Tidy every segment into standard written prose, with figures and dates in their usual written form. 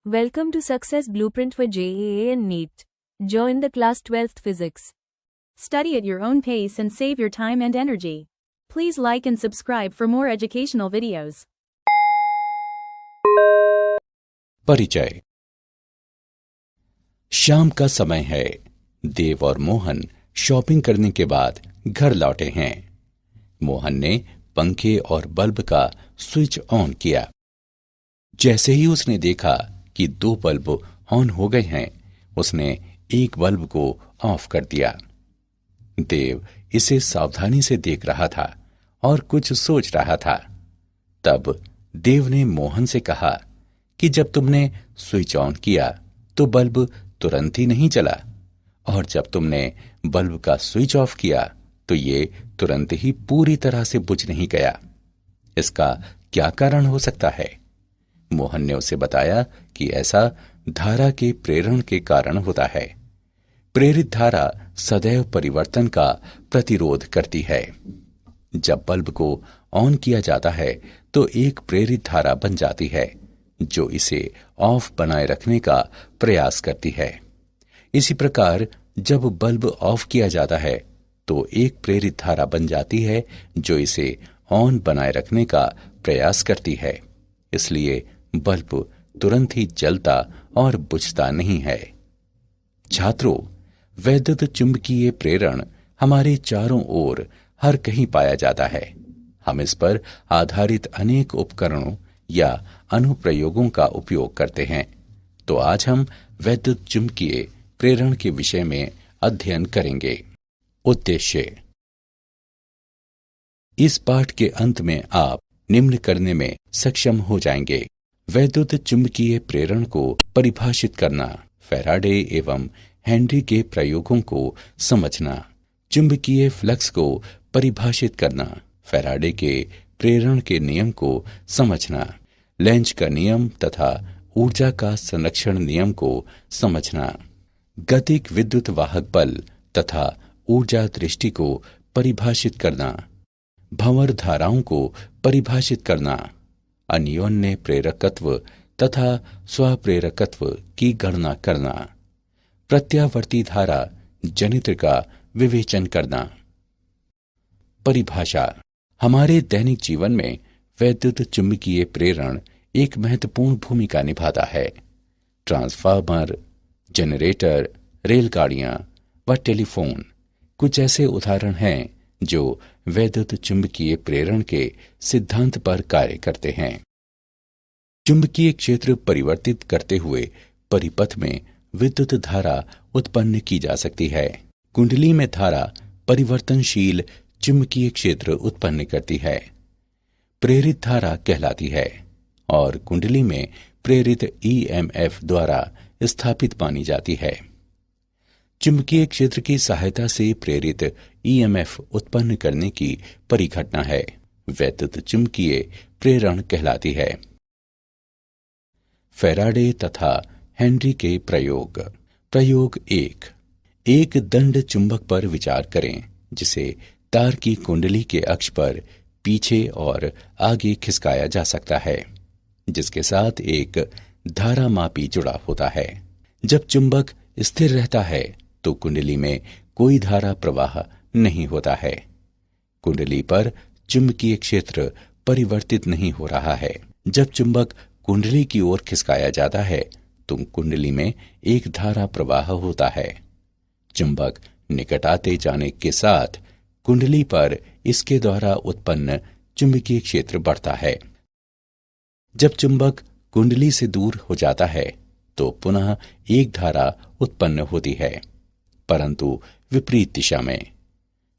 Welcome to Success Blueprint for JEE and NEET. Join the class 12th Physics. Study at your own pace and save your time and energy. Please like and subscribe for more educational videos. परिचय। शाम का समय है। देव और Mohan shopping करने के बाद घर लौटे हैं। मोहन ने पंखे और बल्ब का स्विच ऑन किया। जैसे ही उसने देखा कि 2 बल्ब ऑन हो गए हैं, उसने एक बल्ब को ऑफ कर दिया। देव इसे सावधानी से देख रहा था और कुछ सोच रहा था। तब देव ने मोहन से कहा कि जब तुमने स्विच ऑन किया तो बल्ब तुरंत ही नहीं जला, और जब तुमने बल्ब का स्विच ऑफ किया तो ये तुरंत ही पूरी तरह से बुझ नहीं गया। इसका क्या कारण हो सकता है? मोहन ने उसे बताया कि ऐसा धारा के प्रेरण के कारण होता है। प्रेरित धारा सदैव परिवर्तन का प्रतिरोध करती है। जब बल्ब को ऑन किया जाता है तो एक प्रेरित धारा बन जाती है जो इसे ऑफ बनाए रखने का प्रयास करती है। इसी प्रकार जब बल्ब ऑफ किया जाता है तो एक प्रेरित धारा बन जाती है जो इसे ऑन बनाए रखने का प्रयास करती है। इसलिए बल्ब तुरंत ही जलता और बुझता नहीं है। छात्रों, वैद्युत चुंबकीय प्रेरण हमारे चारों ओर हर कहीं पाया जाता है। हम इस पर आधारित अनेक उपकरणों या अनुप्रयोगों का उपयोग करते हैं। तो आज हम वैद्युत चुंबकीय प्रेरण के विषय में अध्ययन करेंगे। उद्देश्य। इस पाठ के अंत में आप निम्न करने में सक्षम हो जाएंगे: वैद्युत चुंबकीय प्रेरण को परिभाषित करना, फैराडे एवं हेनरी के प्रयोगों को समझना, चुंबकीय फ्लक्स को परिभाषित करना, फैराडे के प्रेरण के नियम को समझना, लेंज का नियम तथा ऊर्जा का संरक्षण नियम को समझना, गतिक विद्युत वाहक बल तथा ऊर्जा दृष्टि को परिभाषित करना, भंवर धाराओं को परिभाषित करना, अन्योन्य प्रेरकत्व तथा स्वप्रेरकत्व की गणना करना, प्रत्यावर्ती धारा जनित्र का विवेचन करना। परिभाषा। हमारे दैनिक जीवन में वैद्युत चुंबकीय प्रेरण एक महत्वपूर्ण भूमिका निभाता है। ट्रांसफार्मर, जनरेटर, रेलगाड़ियां व टेलीफोन कुछ ऐसे उदाहरण हैं जो वैद्युत चुंबकीय प्रेरण के सिद्धांत पर कार्य करते हैं। चुंबकीय क्षेत्र परिवर्तित करते हुए परिपथ में विद्युत धारा उत्पन्न की जा सकती है। कुंडली में धारा परिवर्तनशील चुंबकीय क्षेत्र उत्पन्न करती है, प्रेरित धारा कहलाती है और कुंडली में प्रेरित ईएमएफ द्वारा स्थापित मानी जाती है। चुंबकीय क्षेत्र की सहायता से प्रेरित ईएमएफ उत्पन्न करने की परिघटना है वैद्युत चुंबकीय प्रेरण कहलाती है। फैराडे तथा हेनरी के प्रयोग। प्रयोग 1। एक दंड चुंबक पर विचार करें जिसे तार की कुंडली के अक्ष पर पीछे और आगे खिसकाया जा सकता है, जिसके साथ एक धारामापी जुड़ा होता है। जब चुंबक स्थिर रहता है तो कुंडली में कोई धारा प्रवाह नहीं होता है। कुंडली पर चुंबकीय क्षेत्र परिवर्तित नहीं हो रहा है। जब चुंबक कुंडली की ओर खिसकाया जाता है तो कुंडली में एक धारा प्रवाह होता है। चुंबक निकट आते जाने के साथ कुंडली पर इसके द्वारा उत्पन्न चुंबकीय क्षेत्र बढ़ता है। जब चुंबक कुंडली से दूर हो जाता है तो पुनः एक धारा उत्पन्न होती है, परंतु विपरीत दिशा में।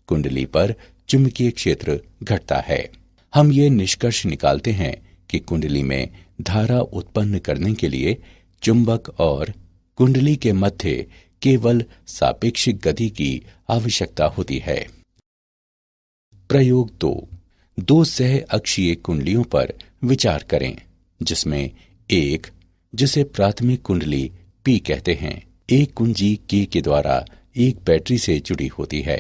कुंडली पर चुंबकीय क्षेत्र घटता है। हम ये निष्कर्ष निकालते हैं कि कुंडली में धारा उत्पन्न करने के लिए चुंबक और कुंडली के मध्य केवल सापेक्षिक गति की आवश्यकता होती है। प्रयोग 2। 2 सह अक्षीय कुंडलियों पर विचार करें, जिसमें एक, जिसे प्राथमिक कुंडली P कहते हैं, एक कुंजी K के द्वारा एक बैटरी से जुड़ी होती है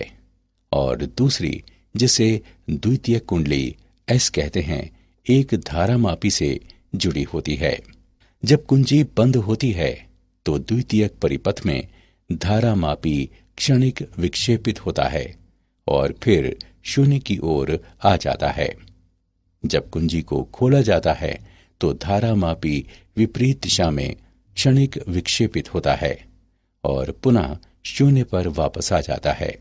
और दूसरी, जिसे द्वितीयक कुंडली S कहते हैं, एक धारामापी से जुड़ी होती है। जब कुंजी बंद होती है तो द्वितीयक परिपथ में धारामापी क्षणिक विक्षेपित होता है और फिर शून्य की ओर आ जाता है। जब कुंजी को खोला जाता है तो धारामापी विपरीत दिशा में क्षणिक विक्षेपित होता है और पुनः शून्य पर वापस आ जाता है।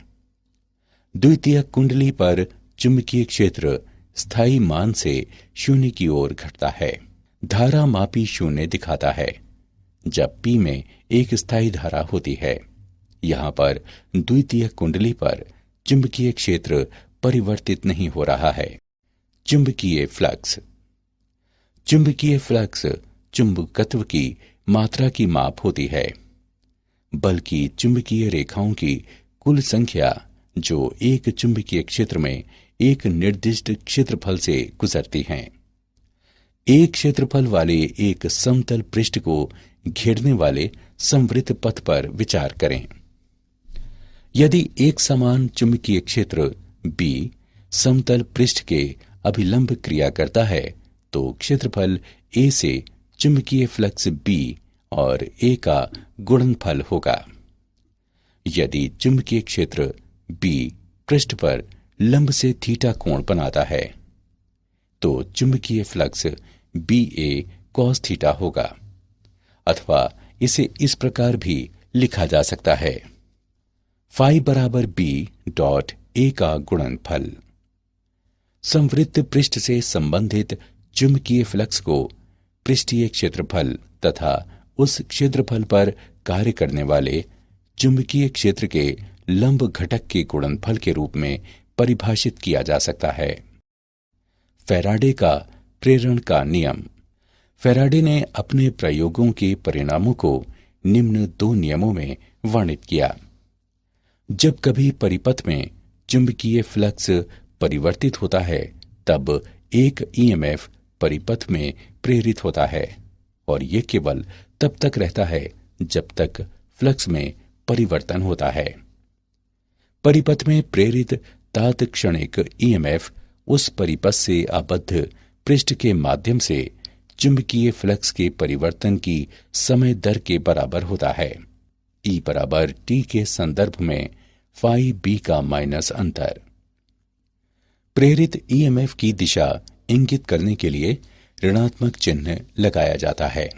द्वितीयक कुंडली पर चुंबकीय क्षेत्र स्थायी मान से शून्य की ओर घटता है। धारामापी शून्य दिखाता है जब P में एक स्थायी धारा होती है। यहां पर द्वितीयक कुंडली पर चुंबकीय क्षेत्र परिवर्तित नहीं हो रहा है। चुंबकीय फ्लक्स। चुंबकीय फ्लक्स चुंबकत्व की मात्रा की माप होती है, बल्कि चुंबकीय रेखाओं की कुल संख्या जो एक चुंबकीय क्षेत्र में एक निर्दिष्ट क्षेत्रफल से गुजरती हैं। एक क्षेत्रफल वाले एक समतल पृष्ठ को घेरने वाले समवृत्त पथ पर विचार करें। यदि एक समान चुंबकीय क्षेत्र B समतल पृष्ठ के अभिलंब क्रिया करता है तो क्षेत्रफल A से चुंबकीय फ्लक्स B और A का गुणनफल होगा। यदि चुंबकीय क्षेत्र B पृष्ठ पर लंब से थीटा कोण बनाता है तो चुंबकीय फ्लक्स BA cos थीटा होगा, अथवा इसे इस प्रकार भी लिखा जा सकता है फाई बराबर B डॉट A का गुणनफल। समवृत्त पृष्ठ से संबंधित चुंबकीय फ्लक्स को पृष्ठीय क्षेत्रफल तथा उस क्षेत्रफल पर कार्य करने वाले चुंबकीय क्षेत्र के लंब घटक के गुणनफल के रूप में परिभाषित किया जा सकता है। फैराडे का प्रेरण का नियम। फैराडे ने अपने प्रयोगों के परिणामों को निम्न दो नियमों में वर्णित किया। जब कभी परिपथ में चुंबकीय फ्लक्स परिवर्तित होता है तब एक ईएमएफ परिपथ में प्रेरित होता है और यह केवल तब तक रहता है जब तक फ्लक्स में परिवर्तन होता है। परिपथ में प्रेरित तात्क्षणिक ईएमएफ उस परिपथ से आबद्ध पृष्ठ के माध्यम से चुंबकीय फ्लक्स के परिवर्तन की समय दर के बराबर होता है। E बराबर T के संदर्भ में फाई B का माइनस अंतर। प्रेरित ईएमएफ की दिशा इंगित करने के लिए ऋणात्मक चिन्ह लगाया जाता है।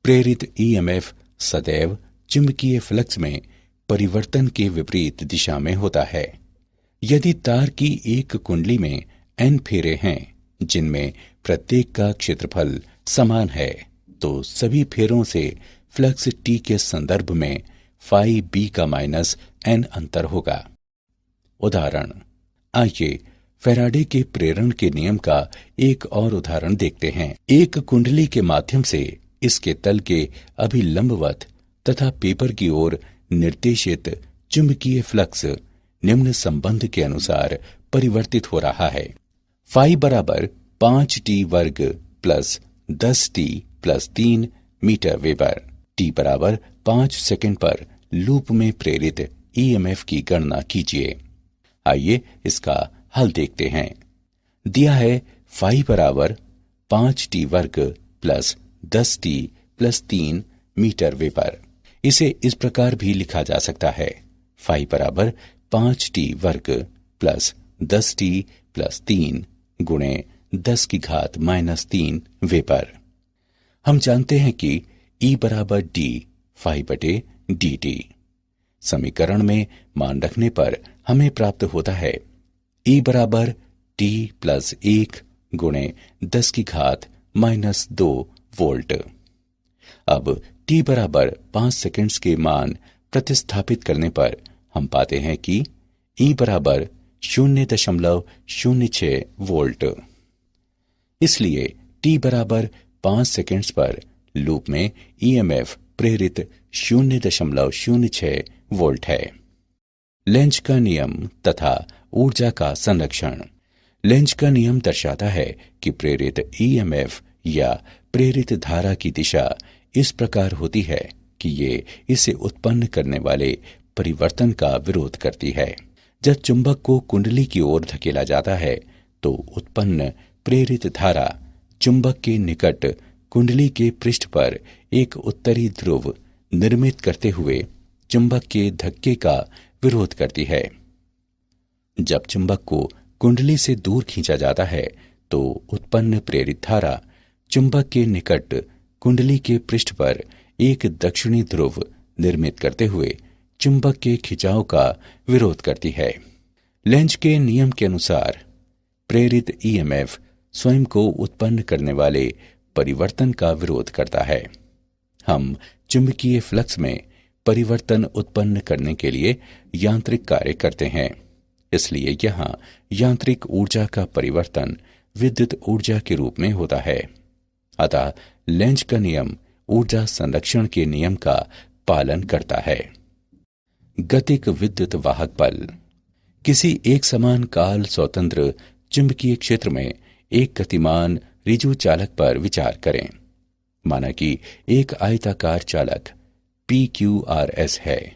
प्रेरित ईएमएफ सदैव चुंबकीय फ्लक्स में परिवर्तन के विपरीत दिशा में होता है। यदि तार की एक कुंडली में N फेरे हैं जिनमें प्रत्येक का क्षेत्रफल समान है तो सभी फेरों से फ्लक्स T के संदर्भ में फाई B का माइनस N अंतर होगा। उदाहरण, आइए फैराडे के प्रेरण के नियम का एक और उदाहरण देखते हैं। एक कुंडली के माध्यम से इसके तल के अभिलंबवत तथा पेपर की ओर निर्देशित चुंबकीय फ्लक्स निम्न संबंध के अनुसार परिवर्तित हो रहा है। फाई बराबर 5t वर्ग plus 10t plus 3 meter weber. t बराबर 5 सेकंड पर लूप में प्रेरित ईएमएफ की गणना कीजिए। आइए इसका हल देखते हैं। दिया है फाई बराबर 5t वर्ग plus 10t plus 3 meter weber. इसे इस प्रकार भी लिखा जा सकता है फाई बराबर 5t वर्ग प्लस 10t प्लस 3 गुणे 10 की घात माइनस 3 वेबर। हम जानते हैं कि E बराबर D फाई बटे dt। समीकरण में मान रखने पर हमें प्राप्त होता है E बराबर T प्लस 1 गुणे 10 की घात माइनस 2 वोल्ट। अब T बराबर 5 सेकंड्स के मान प्रतिस्थापित करने पर हम पाते हैं कि E बराबर 0.06 वोल्ट। इसलिए T बराबर 5 सेकंड्स पर लूप में ईएमएफ प्रेरित 0.06 वोल्ट है। लेंज का नियम तथा ऊर्जा का संरक्षण। लेंज का नियम दर्शाता है कि प्रेरित ईएमएफ या प्रेरित धारा की दिशा इस प्रकार होती है कि ये इसे उत्पन्न करने वाले परिवर्तन का विरोध करती है। जब चुंबक को कुंडली की ओर धकेला जाता है तो उत्पन्न प्रेरित धारा चुंबक के निकट कुंडली के पृष्ठ पर एक उत्तरी ध्रुव निर्मित करते हुए चुंबक के धक्के का विरोध करती है। जब चुंबक को कुंडली से दूर खींचा जाता है तो उत्पन्न प्रेरित धारा चुंबक के निकट कुंडली के पृष्ठ पर एक दक्षिणी ध्रुव निर्मित करते हुए चुंबक के खिंचाव का विरोध करती है। लेंज के नियम के अनुसार प्रेरित ईएमएफ स्वयं को उत्पन्न करने वाले परिवर्तन का विरोध करता है। हम चुंबकीय फ्लक्स में परिवर्तन उत्पन्न करने के लिए यांत्रिक कार्य करते हैं, इसलिए यहां यांत्रिक ऊर्जा का परिवर्तन विद्युत ऊर्जा के रूप में होता है। अतः लेंज का नियम ऊर्जा संरक्षण के नियम का पालन करता है। गतिक विद्युत वाहक बल। किसी एक समान काल स्वतंत्र चुंबकीय क्षेत्र में एक गतिमान ऋजु चालक पर विचार करें। माना कि एक आयताकार चालक PQRS है,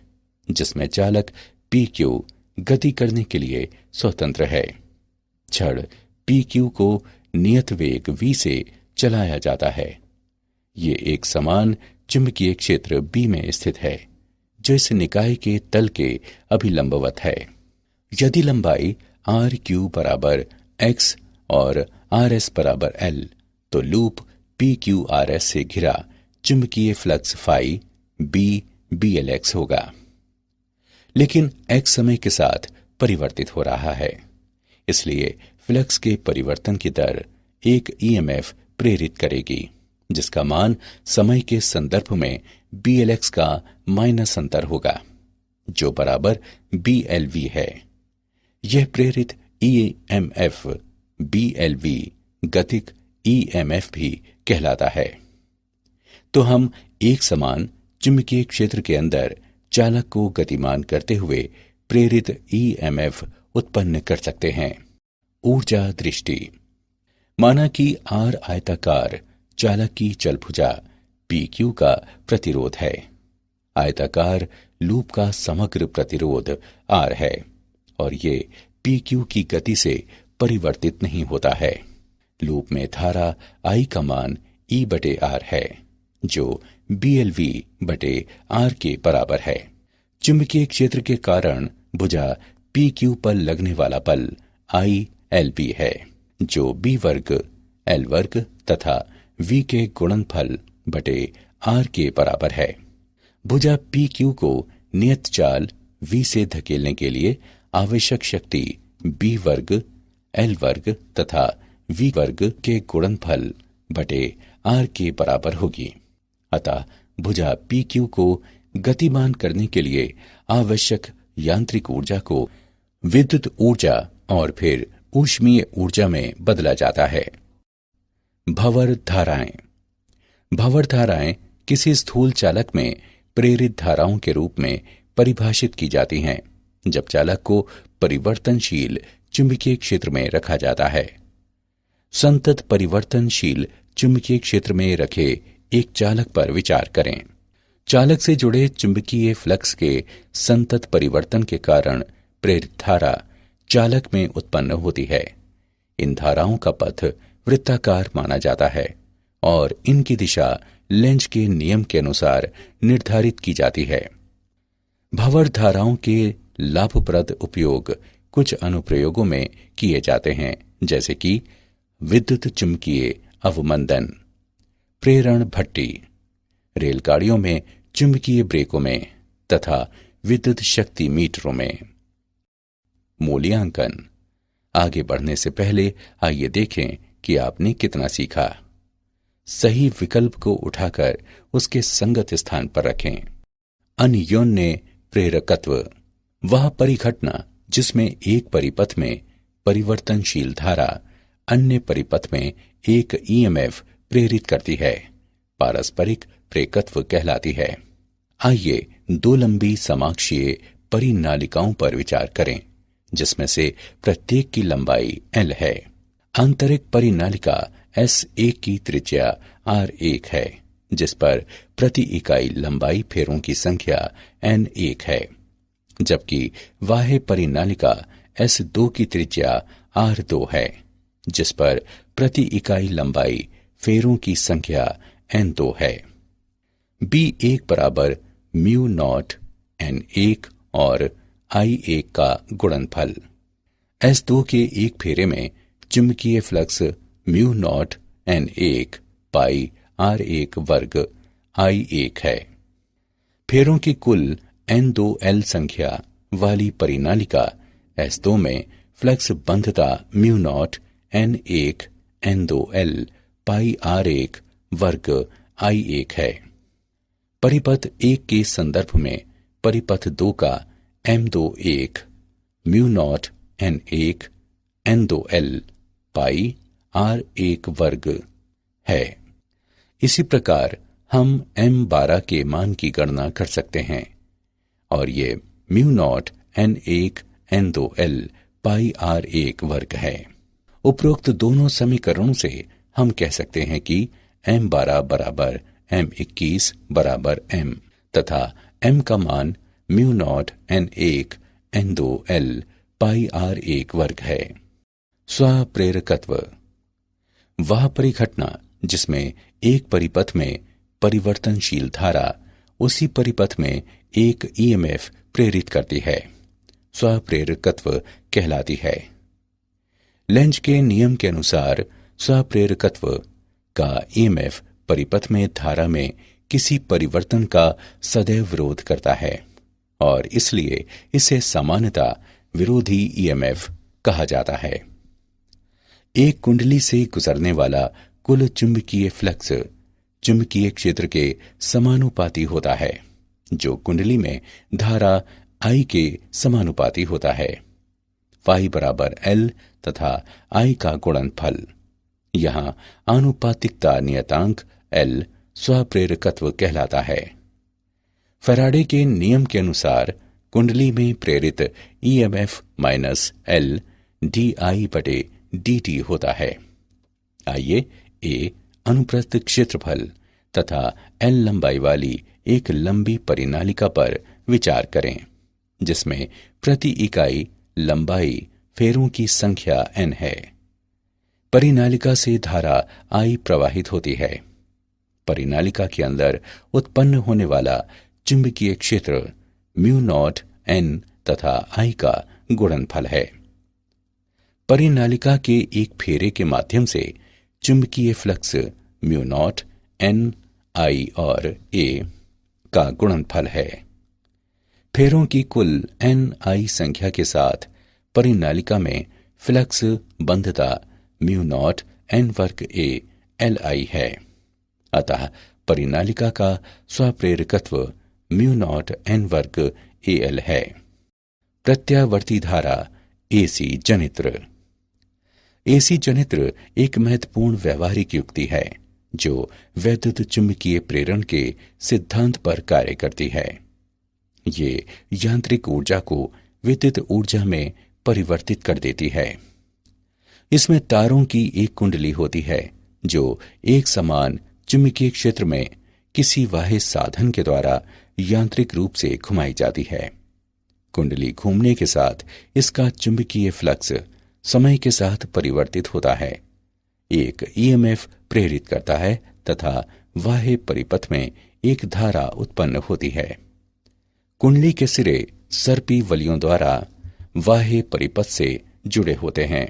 जिसमें चालक PQ गति करने के लिए स्वतंत्र है। छड़ PQ को नियत वेग v से चलाया जाता है। ये एक समान चुंबकीय क्षेत्र B में स्थित है, जो इस निकाय के तल के अभिलंबवत है। यदि लंबाई RQ बराबर x और RS बराबर L, तो लूप PQRS से घिरा चुंबकीय फ्लक्स फाई BLX होगा। लेकिन x समय के साथ परिवर्तित हो रहा है, इसलिए फ्लक्स के परिवर्तन की दर एक ईएमएफ प्रेरित करेगी, जिसका मान समय के संदर्भ में BLX का माइनस अंतर होगा, जो बराबर BLV है। यह प्रेरित ईएमएफ BLV गतिक ईएमएफ भी कहलाता है। तो हम एक समान चुंबकीय क्षेत्र के अंदर चालक को गतिमान करते हुए प्रेरित ईएमएफ उत्पन्न कर सकते हैं। ऊर्जा दृष्टि। माना कि R आयताकार चालक की चलभुजा PQ का प्रतिरोध है। आयताकार लूप का समग्र प्रतिरोध R है और ये PQ की गति से परिवर्तित नहीं होता है। लूप में धारा I का मान E/R है, जो BLV बटे R के बराबर है। चुंबकीय क्षेत्र के कारण भुजा PQ पर लगने वाला बल ILB है, जो B वर्ग L वर्ग तथा V के गुणनफल बटे R के बराबर है। भुजा PQ को नियत चाल V से धकेलने के लिए आवश्यक शक्ति B वर्ग L वर्ग तथा V वर्ग के गुणनफल बटे R के बराबर होगी। अतः भुजा PQ को गतिमान करने के लिए आवश्यक यांत्रिक ऊर्जा को विद्युत ऊर्जा और फिर ऊष्मीय ऊर्जा में बदला जाता है। भंवर धाराएं। भंवर धाराएं किसी स्थूल चालक में प्रेरित धाराओं के रूप में परिभाषित की जाती हैं, जब चालक को परिवर्तनशील चुंबकीय क्षेत्र में रखा जाता है। संतत परिवर्तनशील चुंबकीय क्षेत्र में रखे एक चालक पर विचार करें। चालक से जुड़े चुंबकीय फ्लक्स के संतत परिवर्तन के कारण प्रेरित धारा चालक में उत्पन्न होती है। इन धाराओं का पथ वृत्ताकार माना जाता है और इनकी दिशा लेंज के नियम के अनुसार निर्धारित की जाती है। भंवर धाराओं के लाभप्रद उपयोग कुछ अनुप्रयोगों में किए जाते हैं, जैसे कि विद्युत चुंबकीय अवमंदन, प्रेरण भट्टी, रेलगाड़ियों में चुंबकीय ब्रेकों में तथा विद्युत शक्ति मीटरों में। मूल्यांकन। आगे बढ़ने से पहले आइए देखें कि आपने कितना सीखा। सही विकल्प को उठाकर उसके संगत स्थान पर रखें। अन्योन्य प्रेरकत्व। वह परिघटना जिसमें एक परिपथ में परिवर्तनशील धारा अन्य परिपथ में एक ईएमएफ प्रेरित करती है, पारस्परिक प्रेरकत्व कहलाती है। आइए दो लंबी समाक्षीय परिनालिकाओं पर विचार करें, जिसमें से प्रत्येक की लंबाई L है। आंतरिक परिनालिका S1 की त्रिज्या R1 है, जिस पर प्रति इकाई लंबाई फेरों की संख्या N1 है, जबकि बाह्य परिनालिका S2 की त्रिज्या R2 है, जिस पर प्रति इकाई लंबाई फेरों की संख्या N2 है। B1 बराबर म्यू नॉट N1 और I1 का गुणनफल। S2 के एक फेरे में चुंबकीय फ्लक्स म्यू नॉट N1 पाई R1 वर्ग I1 है। फेरों की कुल N2L संख्या वाली परिनालिका S2 में फ्लक्स बंधता mu naught N1 N2L pi R1 वर्ग I1 है। परिपथ 1 के संदर्भ में परिपथ 2 का M21 mu naught N1 N2L pi R1 वर्ग है। इसी प्रकार हम M12 के मान की गणना कर सकते हैं और ये mu naught N1 N2L pi R1 वर्ग है। उपरोक्त दोनों समीकरणों से हम कह सकते हैं कि M12 बराबर M21 बराबर M तथा M का मान mu naught N1 N2L pi R1 वर्ग है। स्वप्रेरकत्व वह परिघटना जिसमें एक परिपथ में परिवर्तनशील धारा उसी परिपथ में एक ईएमएफ प्रेरित करती है, स्वप्रेरकत्व कहलाती है। लेंज के नियम के अनुसार स्वप्रेरकत्व का ईएमएफ परिपथ में धारा में किसी परिवर्तन का सदैव विरोध करता है और इसलिए इसे सामान्यतः विरोधी ईएमएफ कहा जाता है। एक कुंडली से गुजरने वाला कुल चुंबकीय फ्लक्स चुंबकीय क्षेत्र के समानुपाती होता है, जो कुंडली में धारा I के समानुपाती होता है। फाई बराबर L तथा I का गुणनफल। यहाँ आनुपातिकता नियतांक L स्वप्रेरकत्व कहलाता है। फैराडे के नियम के अनुसार कुंडली में प्रेरित ईएमएफ माइनस L dI/dt होता है। आइए A अनुप्रस्थ क्षेत्रफल तथा L लंबाई वाली एक लंबी परिनालिका पर विचार करें, जिसमें प्रति इकाई लंबाई फेरों की संख्या N है। परिनालिका से धारा I प्रवाहित होती है। परिनालिका के अंदर उत्पन्न होने वाला चुंबकीय क्षेत्र म्यू नॉट N तथा I का गुणनफल है। परिनालिका के एक फेरे के माध्यम से चुंबकीय flux mu naught N I और A का गुणनफल है। फेरों की कुल NI संख्या के साथ परिनालिका में फ्लक्स बंधता म्यू नॉट N वर्ग A LI है। अतः परिनालिका का स्वप्रेरकत्व म्यू नॉट N वर्ग AL है। प्रत्यावर्ती धारा AC जनित्र। AC जनित्र एक महत्वपूर्ण व्यवहारिक युक्ति है जो वैद्युत चुंबकीय प्रेरण के सिद्धांत पर कार्य करती है। ये यांत्रिक ऊर्जा को विद्युत ऊर्जा में परिवर्तित कर देती है। इसमें तारों की एक कुंडली होती है जो एक समान चुंबकीय क्षेत्र में किसी बाह्य साधन के द्वारा यांत्रिक रूप से घुमाई जाती है। कुंडली घूमने के साथ इसका चुंबकीय फ्लक्स समय के साथ परिवर्तित होता है, एक ईएमएफ प्रेरित करता है तथा बाह्य परिपथ में एक धारा उत्पन्न होती है। कुंडली के सिरे सर्पी वलियों द्वारा बाह्य परिपथ से जुड़े होते हैं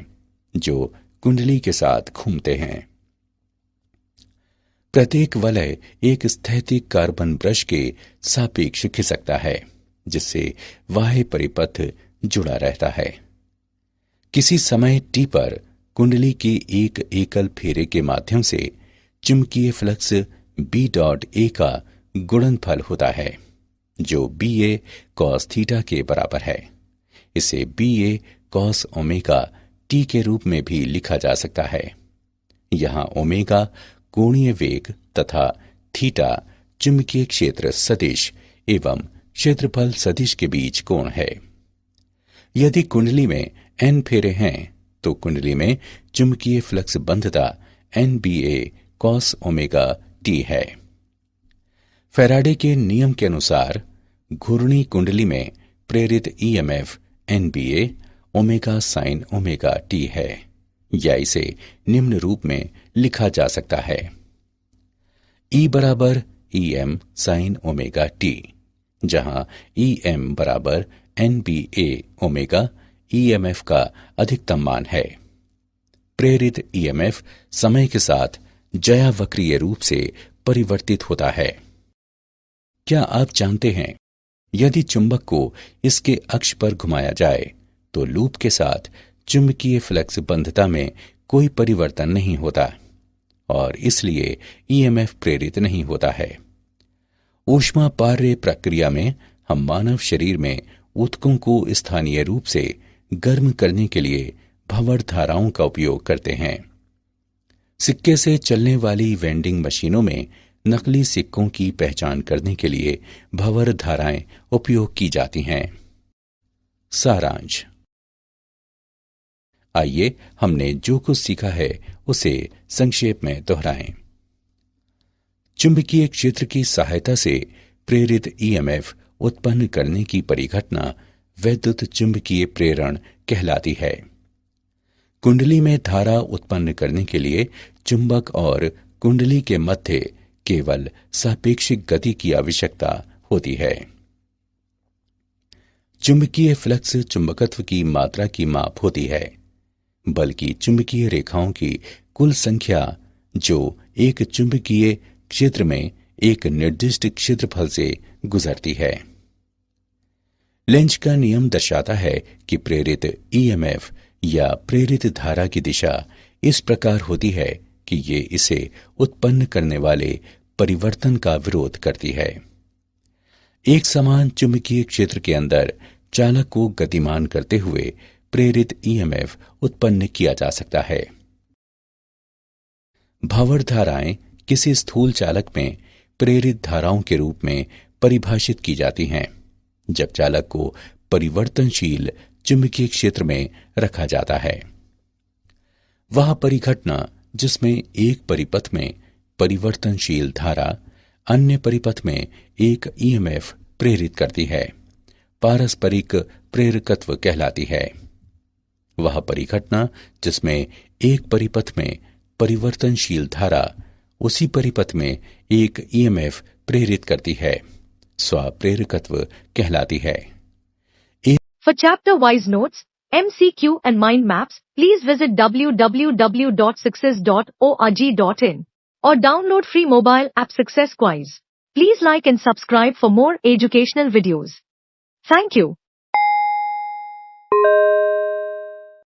जो कुंडली के साथ घूमते हैं। प्रत्येक वलय एक स्थैतिक कार्बन ब्रश के सापेक्ष खिसकता है, जिससे बाह्य परिपथ जुड़ा रहता है। किसी समय t पर कुंडली के एक एकल फेरे के माध्यम से चुंबकीय फ्लक्स B.A का गुणनफल होता है, जो BA cos थीटा के बराबर है। इसे BA cos ओमेगा t के रूप में भी लिखा जा सकता है। यहाँ ओमेगा कोणीय वेग तथा थीटा चुंबकीय क्षेत्र सदिश एवं क्षेत्रफल सदिश के बीच कोण है। यदि कुंडली में N फेरे हैं तो कुंडली में चुंबकीय फ्लक्स बंधता NBA cos ओमेगा t है। फैराडे के नियम के अनुसार घूर्णी कुंडली में प्रेरित EMF NBA omega sin omega t है, या इसे निम्न रूप में लिखा जा सकता है। E बराबर EM साइन ओमेगा टी, जहां EM बराबर NBA ओमेगा EMF का अधिकतम मान है। प्रेरित EMF समय के साथ ज्यावक्रीय रूप से परिवर्तित होता है। क्या आप जानते हैं, यदि चुंबक को इसके अक्ष पर घुमाया जाए तो लूप के साथ चुंबकीय फ्लक्स बंधता में कोई परिवर्तन नहीं होता और इसलिए EMF प्रेरित नहीं होता है। ऊष्मापार्य प्रक्रिया में हम मानव शरीर में ऊतकों को स्थानीय रूप से गर्म करने के लिए भंवर धाराओं का उपयोग करते हैं। सिक्के से चलने वाली वेंडिंग मशीनों में नकली सिक्कों की पहचान करने के लिए भंवर धाराएं उपयोग की जाती हैं। सारांश। आइए हमने जो कुछ सीखा है उसे संक्षेप में दोहराएं। चुंबकीय क्षेत्र की सहायता से प्रेरित EMF उत्पन्न करने की परिघटना वैद्युत चुंबकीय प्रेरण कहलाती है। कुंडली में धारा उत्पन्न करने के लिए चुंबक और कुंडली के मध्य केवल सापेक्षिक गति की आवश्यकता होती है। चुंबकीय फ्लक्स चुंबकत्व की मात्रा की माप होती है, बल्कि चुंबकीय रेखाओं की कुल संख्या जो एक चुंबकीय क्षेत्र में एक निर्दिष्ट क्षेत्रफल से गुजरती है। लेंज का नियम दर्शाता है कि प्रेरित EMF या प्रेरित धारा की दिशा इस प्रकार होती है कि ये इसे उत्पन्न करने वाले परिवर्तन का विरोध करती है। एक समान चुंबकीय क्षेत्र के अंदर चालक को गतिमान करते हुए प्रेरित EMF उत्पन्न किया जा सकता है। भंवर धाराएं किसी स्थूल चालक में प्रेरित धाराओं के रूप में परिभाषित की जाती हैं, जब चालक को परिवर्तनशील चुंबकीय क्षेत्र में रखा जाता है। वह परिघटना जिसमें एक परिपथ में परिवर्तनशील धारा अन्य परिपथ में एक EMF प्रेरित करती है, पारस्परिक प्रेरकत्व कहलाती है। वह परिघटना जिसमें एक परिपथ में परिवर्तनशील धारा उसी परिपथ में एक EMF प्रेरित करती है, स्वप्रेरकत्व कहलाती है। For chapter-wise notes, MCQ and mind maps, please visit www.success.org.in or download free mobile app Success Quiz. Please like and subscribe for more educational videos. Thank you.